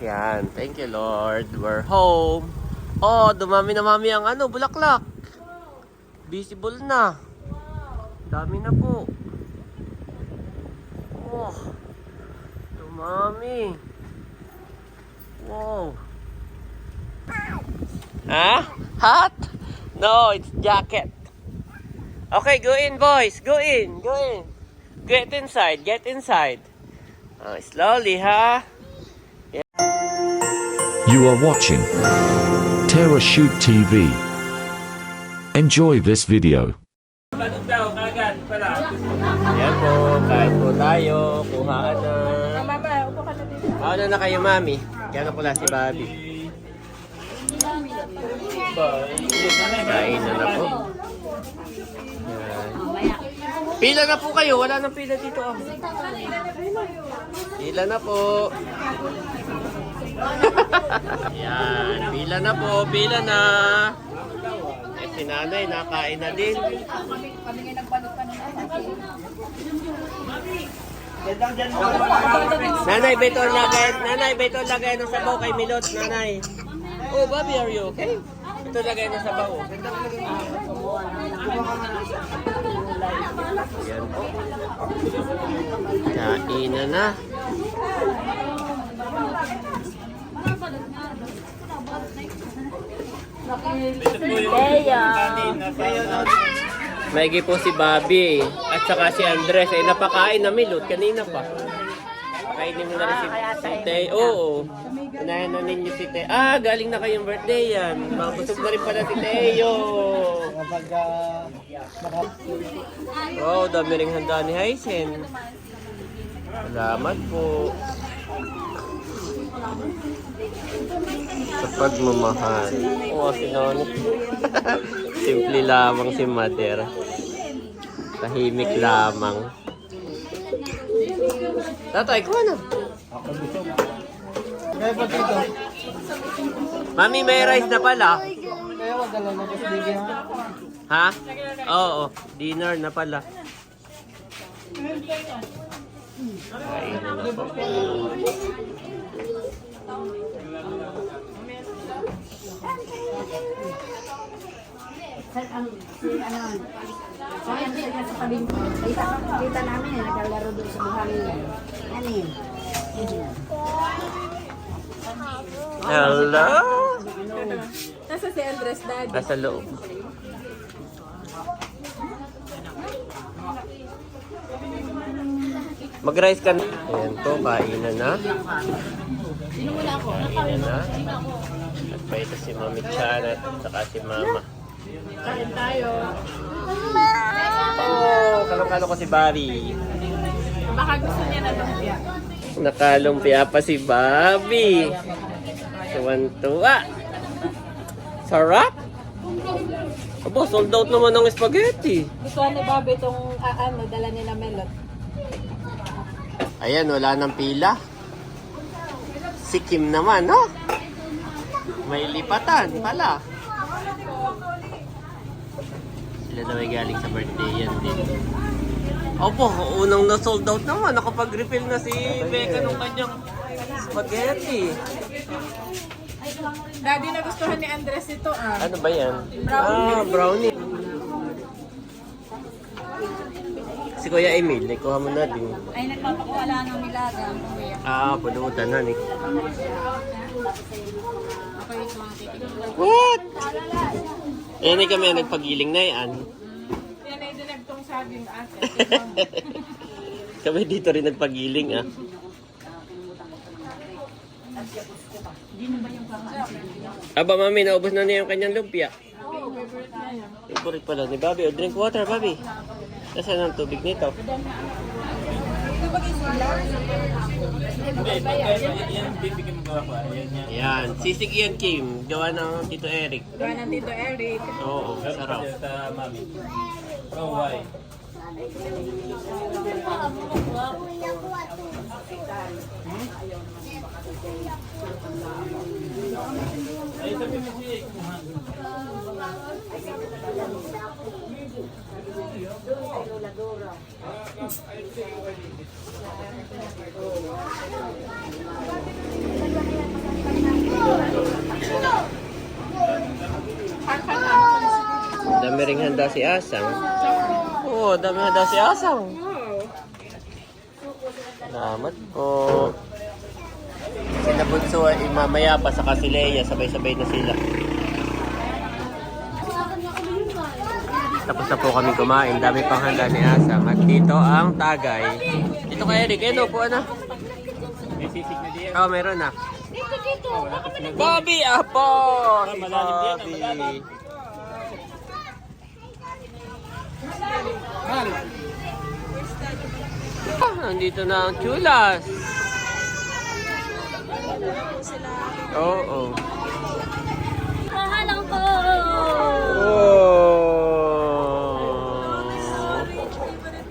Yan. Thank you, Lord. We're home. Oh, dumami na mami ang bulaklak. Visible na. Dami na po. Oh. Dumami. Wow. Huh? Hot? No, it's jacket. Okay, go in, boys. Go in. Go in. Get inside. Get inside. Slowly, huh? Yeah. You are watching Terra Shoot TV. Enjoy this video. Yan po, kain po tayo. Kuhaan na. Mama, upo ka na dito. Ano na kayo, mami? Kaya na pala si Bobby. Kain na po. Yan. Pila na po kayo. Wala nang pila dito. Oh. Pila na po. Yan. Pila na po. Pila na. Eh, si nanay nakain na din. Nanay, beto lagay ng sabaw kay Milot, nanay. Oh, Bobby, are you okay? Ito lagay ng sabaw. Yan po. Kain na. Maigi po si Bobby at saka si Andres ay napakain na Milot kanina pa. Kainin mo na rin si Teo. Oo. Unahin na ninyo si Teo. Ah, galing na kayong birthday yan. Mabusog na rin pala si Teo. Oh, dami ring handa ni Hysen. Salamat po. Sa pagmamahal. Oo, si Noni. Simple lamang si Mother. Tahimik lamang. Tatay, kuha na. Mami, may rice na pala. Ha? Oo, dinner na pala. Kain na po. Kita namin naglalaro doon sa buhangin. Ano yun? Hello? Nasa si Andres, Daddy? Nasa loob. Mag-rice ka na. Ayan po, kainan na. Kainan na. At pa ito si Mami Charat at saka si Mama. Kain tayo. Oh, kalong-kalo ko si Bobby. Baka gusto niya na lumpia. Nakalumpia pa si Bobby. Tuwan-tuwa. Sarap. Aba, sold out naman ng spaghetti. Gusto ni Bobby itong dala ni na Melot. Ayan, wala nang pila. Si Kim naman, no? May lipatan pala. Sila na may galing sa birthday yan din. Opo, unang na-sold out naman. Nakapag-refill na si Becca nung kanyang spaghetti. Daddy, nagustuhan ni Andres ito Ano ba yan? Brownie. Ah, brownie. Si Kuya Emil, ikuha mo na din. Ay, nagpapakuwala ng nilaga. Ah, pulutan na ni. Ako yung mga titignan. What? Yan ay kami nagpagiling na yan. Yan ay dinagtong saging ate. Kami dito rin nagpagiling ah. Aba mami, naubos na niya yung kanyang lumpia. Favorite pala ni Bobby. O drink water, Bobby. Nasaan ang tubig nito? Yan. Sisig yan, Kim. Gawa ng Tito Eric. Gawa ng Tito Eric. Oo, sarap. Oh, why? Ay, sabi mo kuya, kumuha. ring handa si Asang. Oo, dami handa si Asang. Salamat po. Sina Bunso ay mamaya pa sa Kasileya, sabay-sabay na sila. Tapos na po kami kumain, dami pang handa ni Asang. At dito ang tagay. Dito kay Eric, ayun po ano? May sisig na diyan. Oh, meron na. Bobby Apo! Si Bobby. Nandito na ang chulas. Oo. Mahalang ko! Oh.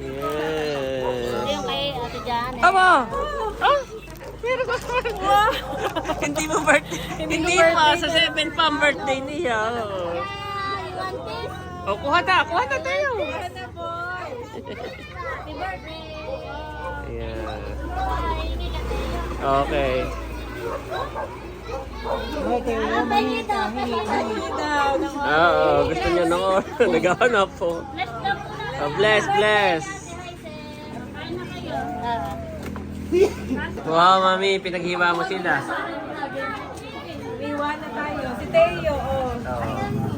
Yes. Yung kay Ate Janet. Aba! Ah! Pero wow. Hindi mo birthday. Hindi pa. Sa 7 pa ang birthday niya. Oh. Oh, kuha na tayo. Happy birthday! Yeah. Okay. Oo, gusto niya ng oras. Naghahanap po. Bless, bless. Wow, mami, pinaghiwa mo sila. Iwan na tayo. Si Teo, oh.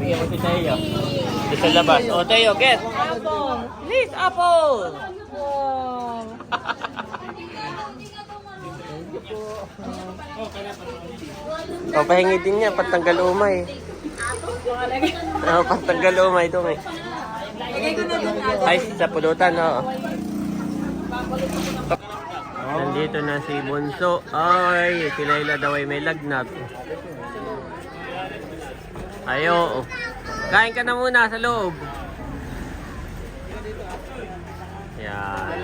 Bigyan mo si Teo. Dito sa labas. Oh, Teo, get. Apple. Please, apple. Oh. Oh, pahingi din niya, patanggal umay. Oh, patanggal umay ito eh. Ay, sa pulutan, oh. Nandito na si Bunso. Ay, si Layla daw ay may lagnat. Ayo. Kain ka na muna sa loob. Yan.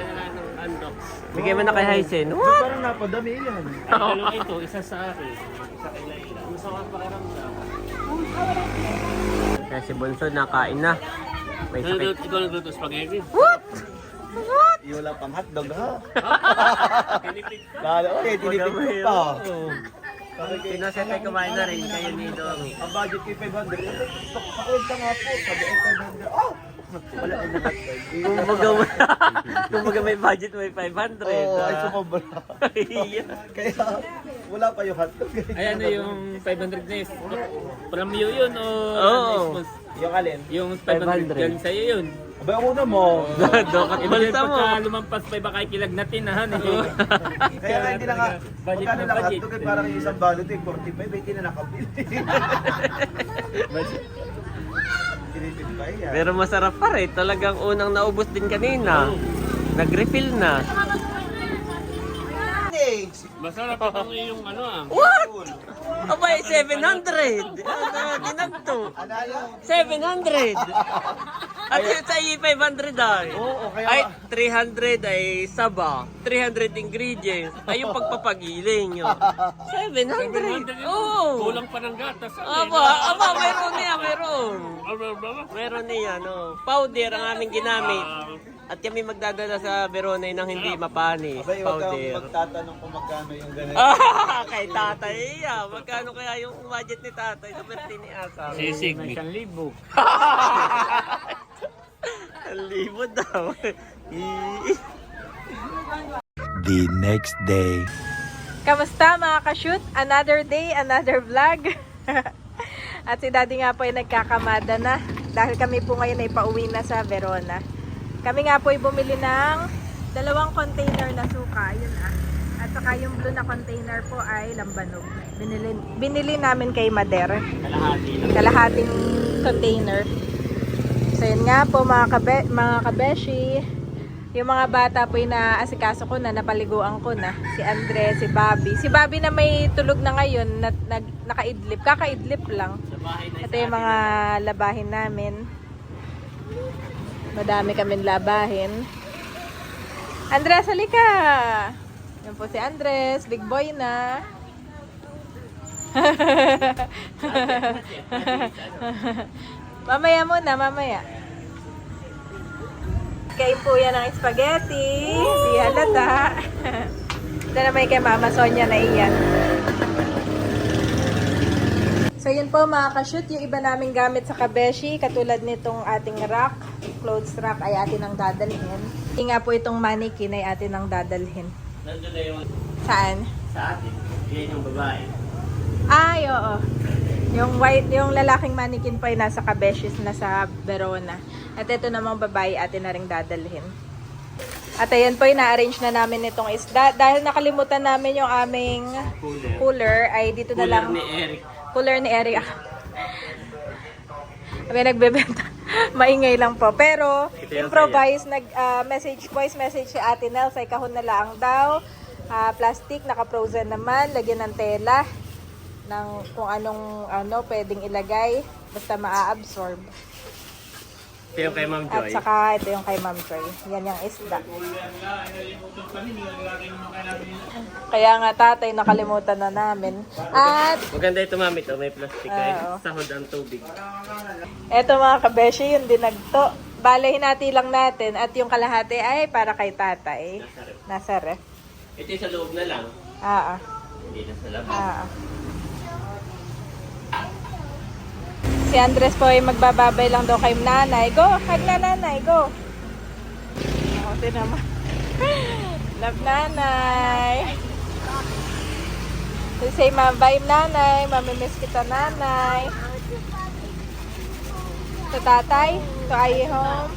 Bigyan mo na kay Hysen. What? Parang napadami yan. Dalawa ito, isa sa akin. Isa kay Layla. Gusto ko ang pakiramdam. Kaya si Bunso nakain na. May sakit. Ikaw nagluto spaghetti? What? Yung wala pang hotdog ha. Tinipid ka? Lalo, okay, tinipid ko pa. Pinoset ay kumain na rin kayo ni Domi. Ang budget ko 500. Pakunta nga po. Sabi ay 500. Oh! Wala ay na hotdog. Kumbaga may budget, may 500. Oo, ay sumobra. Iya. Kaya wala pa yung hotdog. Ay ano yung 500 na is? Premium yun o Oo. Yung alin? yung 500 galing sa'yo yun? Abay, ako na mo. Dokat Ibig balsa mo. pagka lumampas pa iba kay kilagnatin ha. Kaya nga hindi na nga. Budget Magkano na lang budget. hotdog ay parang yung isang balot eh. 45, hindi na nakabili. Tinipid pa yan. Pero masarap pa rin. Talagang unang naubos din kanina. Nag-refill na. Masarap ang yung ano ah. What? Abay, 700. Ginagto. 700. At yun sa 500 ay. Oo, kaya Ay, 300 ay saba. 300 ingredients. Ay, yung pagpapagiling nyo. 700. Oo. Kulang pa ng gatas. Aba, meron niya, meron. Meron niya, no. Powder ang aming ginamit. At kami magdadala sa Verona ng hindi mapanis. Abay, huwag kang Powder. magtatanong kung magkano yung ganun. Kay tatay, iya. Magkano kaya yung budget ni tatay sa birthday ni Asa? Sisig. 1,000. Ang libo daw. The next day. Kamusta mga ka-shoot? Another day, another vlog. At si Daddy nga po ay nagkakamada na dahil kami po ngayon ay pauwi na sa Verona. Kami nga po ay bumili ng 2 container na suka. Yun ah. At saka yung blue na container po ay lambanog. Binili namin kay Mader. Kalahating container. So yun nga po mga kabeshi. Yung mga bata po yung naasikaso ko na, napaliguan ko na. Si Andres, si Bobby. Si Bobby na may tulog na ngayon, nakaidlip. Kakaidlip lang. Ito yung mga labahin namin. Madami kaming labahin. Andres, halika! Yan po si Andres, big boy na. Mamaya muna, mamaya. Kain po yan ng spaghetti. Di halata. Ito naman kay Mama Sonia na iyan. So yun po po mga ka-shoot, yung iba naming gamit sa kabeshi, katulad nitong ating rack, clothes rack ay atin ang dadalhin. Yung nga po itong mannequin ay atin ang dadalhin. Nandun na yung Saan? sa atin. Yan yung babae. Ay, oo. Yung white, yung lalaking mannequin po ay nasa kabeshis na sa Verona. At ito namang babae atin na rin dadalhin. At ayan po, ina-arrange na namin itong isda. Dahil nakalimutan namin yung aming cooler, ay dito na lang. Cooler ni Eric. Cooler ni Eric. Kami nagbebenta. Maingay lang po. Pero, Ito yung improvise, voice message si Ate Nels ay kahon na lang daw. Plastic, naka-frozen naman. Lagyan ng tela. Ng kung anong pwedeng ilagay. Basta maa-absorb. Ito yung kay Ma'am At Joy. saka ito yung kay Ma'am Joy. Yan yung isda. Kaya nga tatay, nakalimutan na namin. At Maganda ito, Ma'am. Ito may plastic. Oo. Sahod ang tubig. eto mga kabeshi, yung dinagto. Bale, hinati lang natin. At yung kalahati ay para kay tatay. Nasa ref. Ito yung sa loob na lang. Hindi na sa labas. Si Andres po ay magbababay lang daw kay nanay. Go! Hag na nanay! Go! Ito naman. Love nanay! So say bye nanay. Mamimiss kita nanay. So tatay, so ay home.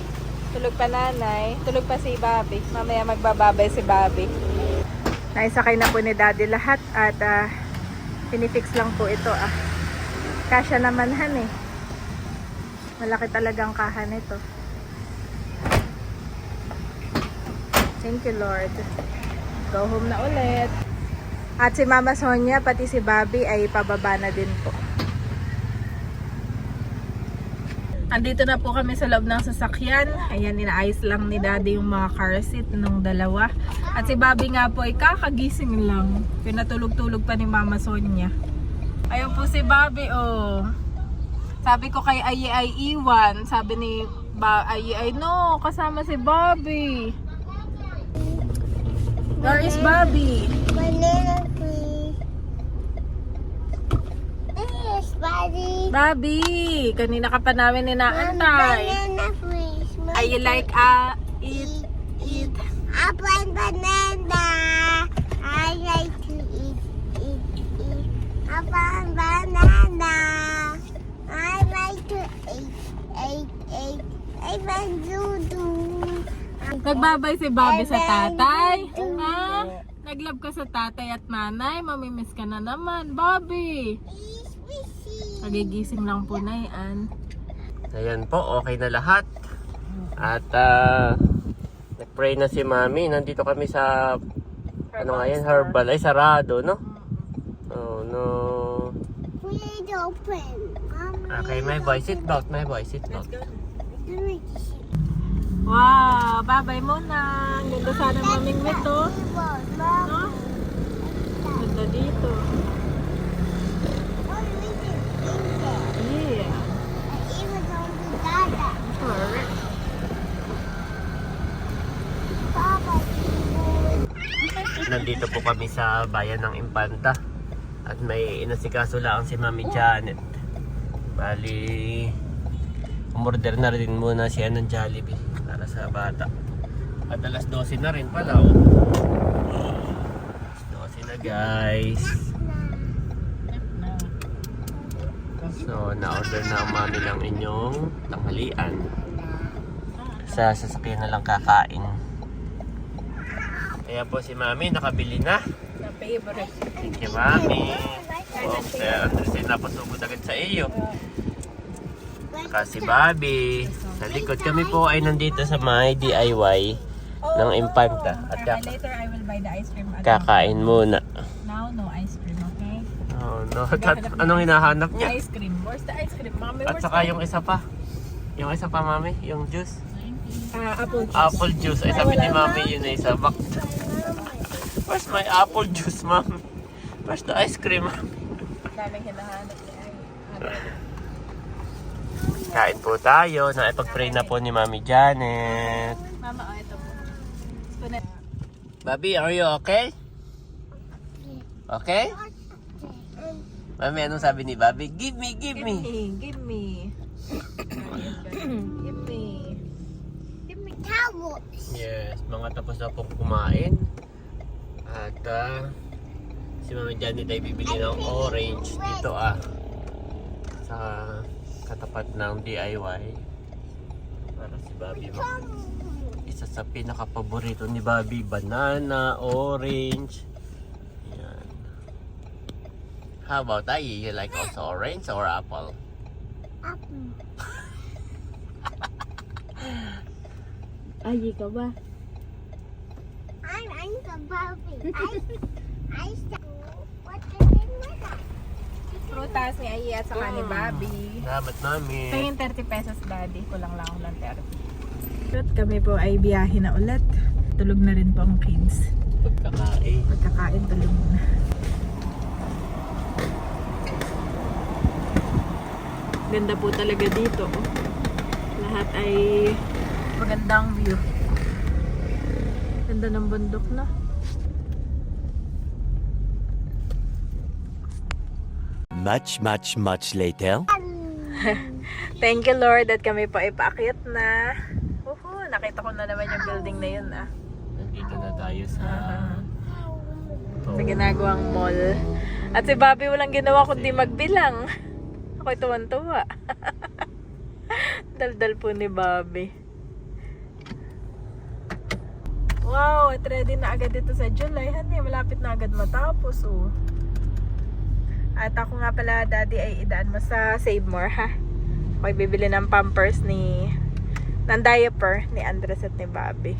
Tulog pa nanay. Tulog pa si Bobby. Mamaya magbababay si Bobby. Naisakay na po ni Daddy lahat at pinifix lang po ito Kasya naman han eh. Malaki talagang kahan ito. Thank you Lord. Go home na ulit. At si Mama Sonia pati si Bobby ay pababa na din po. Andito na po kami sa loob ng sasakyan. Ayan, inaayos lang ni Daddy yung mga car seat ng dalawa. At si Bobby nga po ay kakagising lang. Pinatulog-tulog pa ni Mama Sonia. Ayun po si Bobby, oh. Sabi ko kay Ayi ay iwan. Sabi ni Ayi ay no, kasama si Bobby. Where is Bobby? Banana please. Yes, buddy. Bobby, kanina ka pa namin inaantay. Banana please. I like eat. Apple and banana. I like to eat. Apple and banana. I like to eat. I want to. Nagbabay si Bobby sa tatay. Ha? Naglove ka sa tatay at nanay. Mamimiss ka na naman, Bobby. Nagigising lang po na yan. Ayan po, okay na lahat. At nag-pray na si Mami. Nandito kami sa ano nga yan, herbal. Ay, sarado, no? Oh, no. Please open. Okay, my boy, sit back. My boy, sit back. Wow, babay muna. Ang ganda sana maming nito. No? Ganda dito. Yeah. Correct. Nandito po kami sa bayan ng Impanta. At may inasikaso lang si Mami Janet. Bali, umorder na rin muna siya ng Jollibee para sa bata. At alas 12 na rin pala. Alas 12 na guys. So, na-order na ang mami ng inyong tanghalian. Sa sasakyan na lang kakain. Kaya po si Mami nakabili na. Na favorite. Thank you, Mami. Okay, Andres, napasugod agad sa iyo. Kasi Bobby, sa likod kami po ay nandito sa may DIY ng Impanta. At Later I will buy the ice cream. kakain muna. Now, no ice cream, okay? Oh, no. Anong hinahanap niya? Ice cream. Where's the ice cream? Mami, At where's saka yung isa pa. Yung isa pa, Mami, yung juice. apple juice. Apple juice. Ay, sabi ni Mami yun ay sa box. Where's my apple juice, Mami? Where's the ice cream, Mami? Daming hinahanap niya. Kain po tayo. Naipag-pray na po ni Mami Janet. Mama, ito po. Bobby, are you okay? Okay? Mami, anong sabi ni Bobby? Give me, give me. Give me. Give me. Towels. Yes, mga tapos na pong kumain. At si Mami Janet ay bibili ng orange dito sa katapat ng DIY para si Bobby isa sa pinaka-paborito ni Bobby, banana, orange. Yan. How about you like also orange or apple? Apple. Ay, ka ba? I'm the Barbie. I what is in my bag? Prutas ni Ayi at saka ni Bobby. Salamat, Mami. Tingin 30 pesos, Daddy. Kulang lang ako ng 30. At kami po ay biyahe na ulit. Tulog na rin po ang kids. Pagkakain. Pagkakain, tulog na. Ganda po talaga dito. Oh. Lahat ay magandang view. Ganda ng bundok na. Much later. Thank you, Lord, at kami po ay paakyat na. Nakita ko na naman yung building na yun. Nandito na tayo sa Sa ginagawang mall. At si Bobby walang ginawa kundi magbilang. Ako'y tuwan-tuwa. Daldal po ni Bobby. Wow, at ready na agad dito sa July. Honey, malapit na agad matapos. Oh. At ako nga pala, Daddy, ay idaan mo sa Save More, ha? Ako'y bibili ng pampers ng diaper ni Andres at ni Bobby.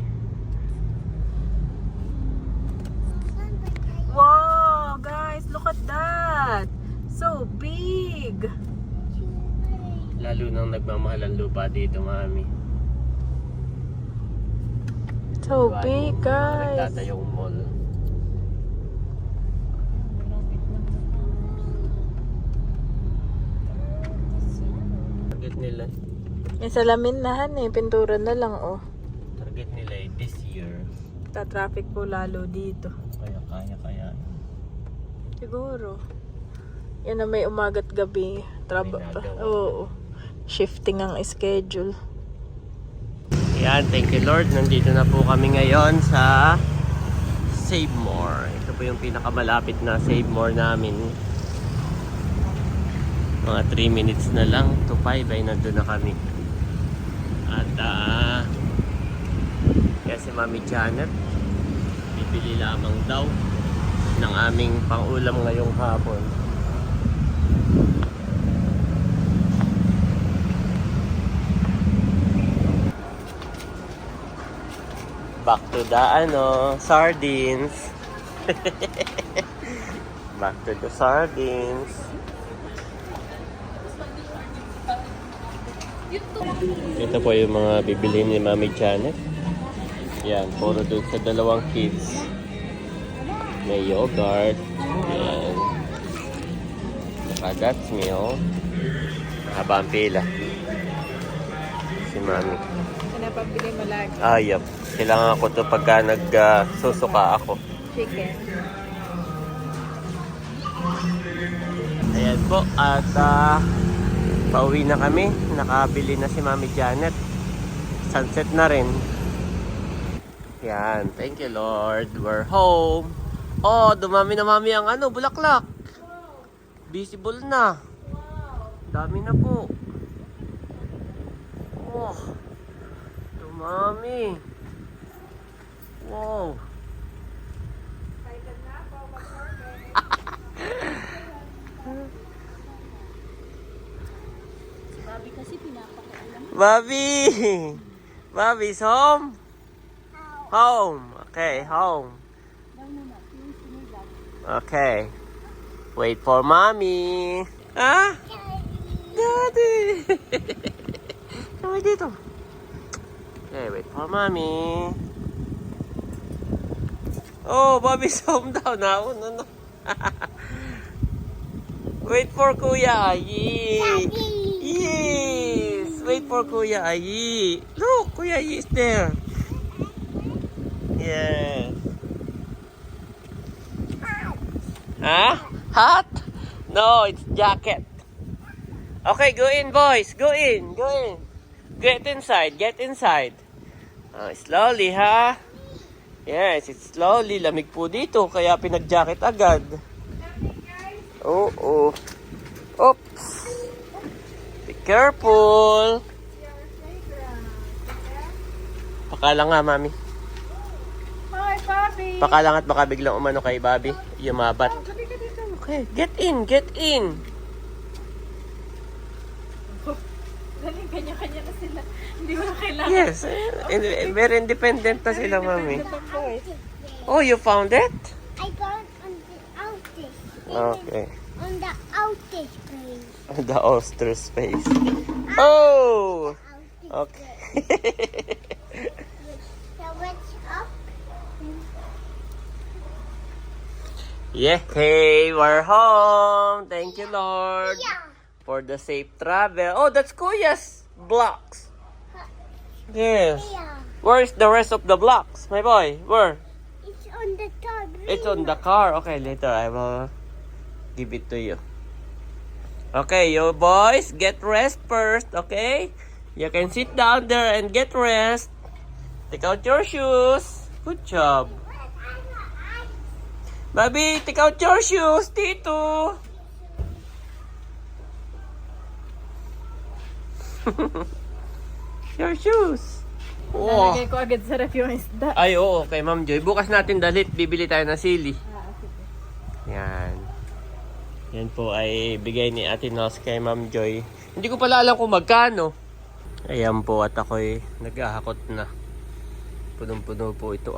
Wow, guys, look at that. So big. lalo nang nagmamahal ang lupa dito, Mami. So big, guys. Nagtatayong mall. Target nila. Yung salamin na pintura na lang, oh. Target nila ay this year. Ta-traffic po lalo dito. Kaya. Siguro. Yan na may umaga't gabi. Oo. Shifting ang schedule. Ayan, thank you Lord. Nandito na po kami ngayon sa Save More. Ito po yung pinakamalapit na Save More namin. Mga 3 minutes na lang to 5 ay nandun na kami. At kaya si Mami Janet bibili lamang daw ng aming pangulam ngayong hapon. Back to the sardines. Back to the sardines. Ito po yung mga bibili ni Mami Janet. Yan, puro doon sa dalawang kids. May yogurt. Yan. Naka-Dutch meal. Haba ang pila. Si Mami. Napabili mo lagi. Yup. Kailangan ko to pagka nagsusuka ako. Chicken. Ayan po. At pauwi na kami. Nakabili na si Mami Janet. Sunset na rin. Yan. Thank you Lord. We're home. Oh, dumami na Mami ang bulaklak. Visible na. Dami na po. Oh. Dumami. Wow. Bobby kasi pinapakailan. Bobby! Bobby's home? Home. Okay, home. Okay. Wait for Mommy. Ah? Daddy! Come dito. Okay, wait for Mommy. Oh, Bobby's home daw. Nauna na. Wait for Kuya Ayi. Yes! Wait for Kuya Ayi. Look, Kuya Ayi is there. Yes. Huh? Hot? No, it's jacket. Okay, go in, boys. Go in. Go in. Get inside. Get inside. Slowly, ha? Yes, it's slowly. Lamig po dito, kaya pinag-jacket agad. Oo. Oops. Be careful. Pakala nga, mami. Hi, Bobby! Pakala nga at baka biglang umano kay Bobby. Yumabat. Okay, get in. Get in. Dali, kanya-kanya na sila. Hindi mo na kailangan. Yes. Very independent na sila, mami. Ito, boys. Oh, you found it? I got on the outest. Okay. On the outest place. The oyster space. Oh! Outest Okay. So what's up? Yeah, hey, we're home. Thank you, Lord, Yeah. for the safe travel. Oh, that's Kuya's blocks. Yes. Yeah. Where's the rest of the blocks, my boy? Where? It's on the top. It's on the car. Okay, later I will give it to you. Okay, you boys, get rest first, okay? You can sit down there and get rest. Take out your shoes. Good job. Bobby, take out your shoes, Tito. Your shoes. Oh. Lalagay ko agad sa ref yung isda. Ay, oo, kay Ma'am Joy. Bukas natin dalit, bibili tayo ng sili. Yan. Yan po ay bigay ni Ate Nos kay Ma'am Joy. Hindi ko pala alam kung magkano. Ayan po at ako'y nag-ahakot na. Punong-puno po ito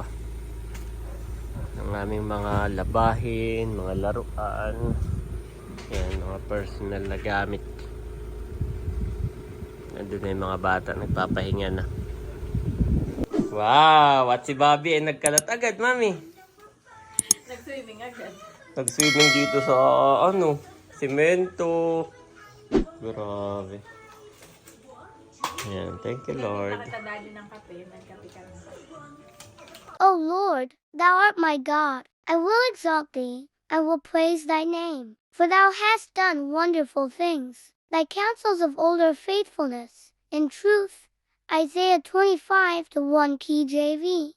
ng aming mga labahin, mga laruan. Yan, mga personal na gamit. Nandun na yung mga bata, nagpapahinga na. Wow! At si Bobby ay nagkalat agad, Mami. Nag-swimming agad. Nag-swimming dito sa, semento. Grabe. Ayan, thank you, Lord. Nakatadali ng kape, nagkape ka lang. O Lord, thou art my God. I will exalt thee. I will praise thy name. For thou hast done wonderful things. Thy counsels of old are faithfulness. In truth. Isaiah 25:1 KJV.